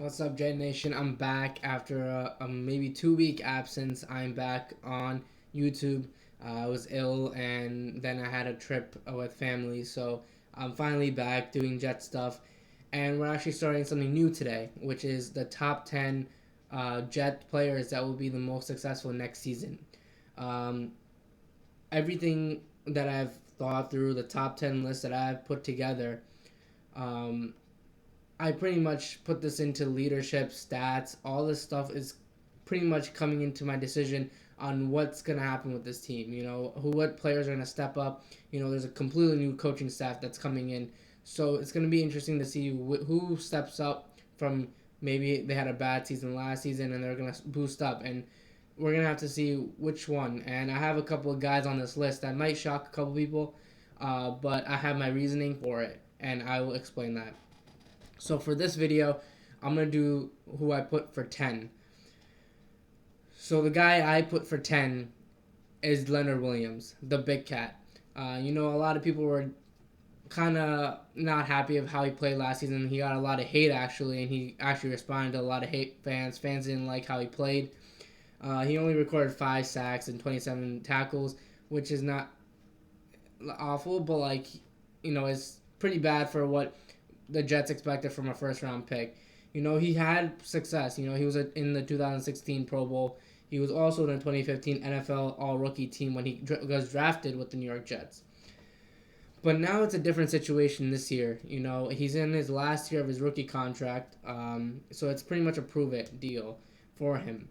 What's up, Jet Nation? I'm back after a maybe 2 week absence. I'm back on YouTube. I was ill and then I had a trip with family, so I'm finally back doing Jet stuff. And we're actually starting something new today, which is the top 10 Jet players that will be the most successful next season. Um, Everything that I've thought through, the top 10 list that I've put together, um, I pretty much put this into leadership, stats, all this stuff is pretty much coming into my decision on what's going to happen with this team. What players are going to step up. There's a completely new coaching staff that's coming in. So it's going to be interesting to see who steps up from maybe they had a bad season last season and they're going to boost up. And we're going to have to see which one. And I have a couple of guys on this list that might shock a couple people, but I have my reasoning for it, and I will explain that. So for this video, I'm going to do who I put for 10. So the guy I put for 10 is Leonard Williams, the big cat. A lot of people were kind of not happy of how he played last season. He got a lot of hate, actually, and he actually responded to a lot of hate fans. Fans didn't like how he played. He only recorded 5 sacks and 27 tackles, which is not awful, but, it's pretty bad for what the Jets expected from a first-round pick. He had success. He was in the 2016 Pro Bowl. He was also in the 2015 NFL All-Rookie team when he was drafted with the New York Jets. But now it's a different situation this year. He's in his last year of his rookie contract, so it's pretty much a prove-it deal for him.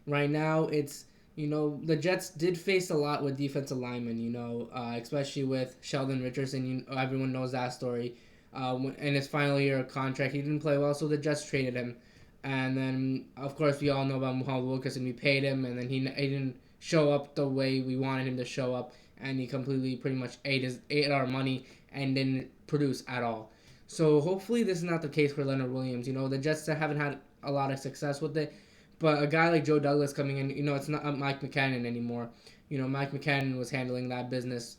Right now it's the Jets did face a lot with defensive linemen, especially with Sheldon Richardson. Everyone knows that story. In his final year of contract, he didn't play well, so the Jets traded him. And then, of course, we all know about Muhammad Wilkerson. We paid him, and then he didn't show up the way we wanted him to show up, and he completely pretty much ate our money and didn't produce at all. So hopefully this is not the case for Leonard Williams. The Jets haven't had a lot of success with it. But a guy like Joe Douglas coming in, it's not Mike McCannon anymore. Mike McCannon was handling that business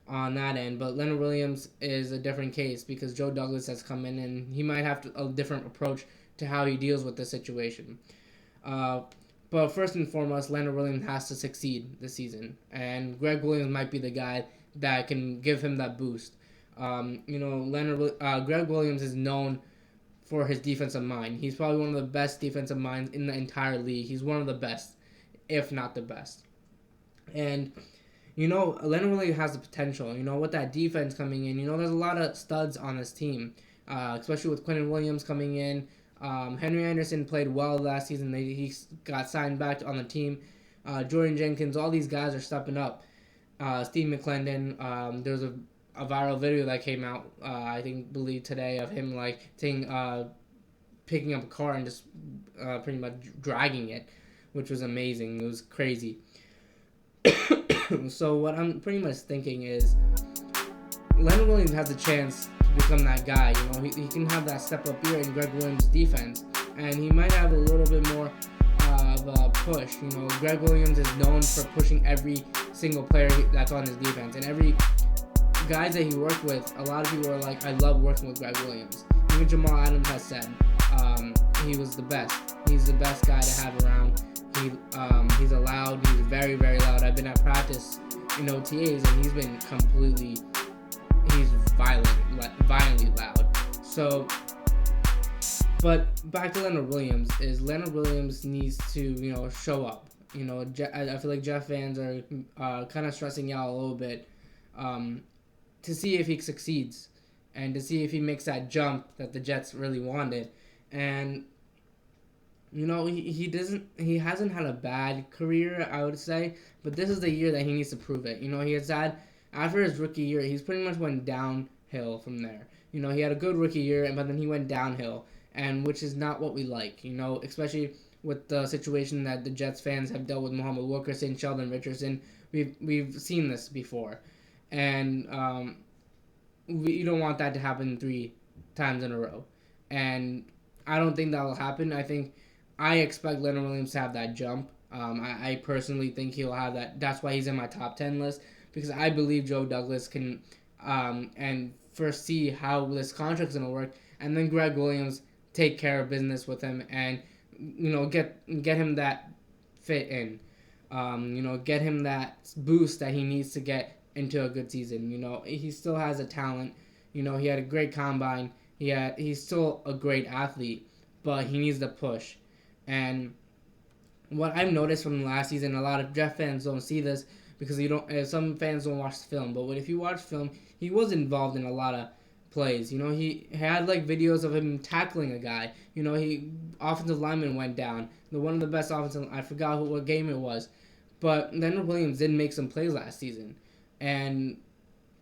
on that end. But Leonard Williams is a different case because Joe Douglas has come in and he might have a different approach to how he deals with the situation. But first and foremost, Leonard Williams has to succeed this season. And Greg Williams might be the guy that can give him that boost. Greg Williams is known for his defensive mind. He's probably one of the best defensive minds in the entire league. He's one of the best, if not the best. And, Leonard Williams has the potential. With that defense coming in, there's a lot of studs on this team, especially with Quentin Williams coming in. Henry Anderson played well last season. He got signed back on the team. Jordan Jenkins, all these guys are stepping up. Steve McClendon, there's a viral video that came out, believe today, of him picking up a car and just pretty much dragging it, which was amazing. It was crazy. So what I'm pretty much thinking is Leonard Williams has a chance to become that guy. He can have that step up year in Greg Williams' defense, and he might have a little bit more of a push. Greg Williams is known for pushing every single player that's on his defense, and every guys that he worked with, a lot of people are like, I love working with Greg Williams. Even Jamal Adams has said he was the best. He's the best guy to have around. He's loud. He's very, very loud. I've been at practice in OTAs, and he's been he's violently loud. So, but back to Leonard Williams, Leonard Williams needs to, show up. I feel like Jeff fans are kind of stressing out a little bit to see if he succeeds and to see if he makes that jump that the Jets really wanted. And he hasn't had a bad career, I would say, but this is the year that he needs to prove it. He has had, after his rookie year, he's pretty much went downhill from there. He had a good rookie year, but then he went downhill, and which is not what we like, especially with the situation that the Jets fans have dealt with Muhammad Wilkerson, Sheldon Richardson. We've seen this before. And you don't want that to happen 3 times in a row. And I don't think that will happen. I expect Leonard Williams to have that jump. I personally think he'll have that. That's why he's in my top 10 list, because I believe Joe Douglas can and first see how this contract's going to work. And then Greg Williams take care of business with him and get him that fit in. Get him that boost that he needs to get into a good season. He still has a talent. He had a great combine. He's still a great athlete, but he needs the push. And what I've noticed from last season, a lot of Jeff fans don't see this because you don't. Some fans don't watch the film, but if you watch film, he was involved in a lot of plays. He had like videos of him tackling a guy. He offensive lineman went down. One of the best offensive. I forgot what game it was, but Leonard Williams did make some plays last season, and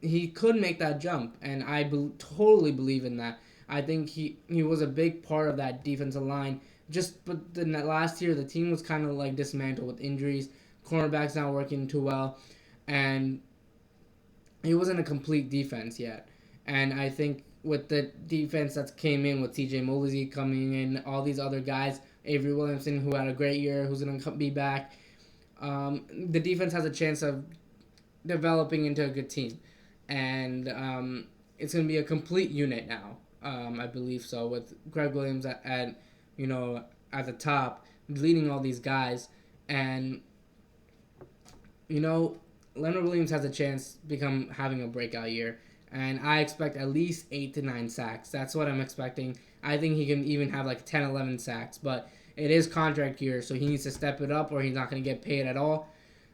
he could make that jump, and I totally believe in that. I think he was a big part of that defensive line. But the last year the team was kind of like dismantled with injuries, cornerbacks not working too well, and it wasn't a complete defense yet. And I think with the defense that came in with T.J. Mosley coming in, all these other guys, Avery Williamson who had a great year, who's gonna be back, the defense has a chance of developing into a good team, and it's gonna be a complete unit now. I believe so, with Greg Williams at the top, leading all these guys, and Leonard Williams has a chance to become having a breakout year, and I expect at least 8 to 9 sacks. That's what I'm expecting. I think he can even have like 10, 11 sacks, but it is contract year, so he needs to step it up, or he's not going to get paid at all.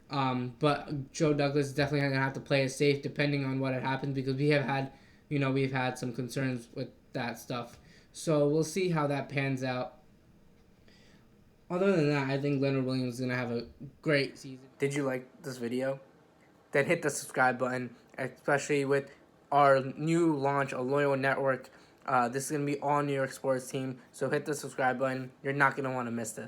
But Joe Douglas is definitely going to have to play it safe, depending on what happens, because we've had some concerns with that stuff. So we'll see how that pans out. Other than that, I think Leonard Williams is going to have a great season. Did you like this video? Then hit the subscribe button, especially with our new launch, a Loyal Network. This is going to be all New York sports team, so hit the subscribe button. You're not going to want to miss this.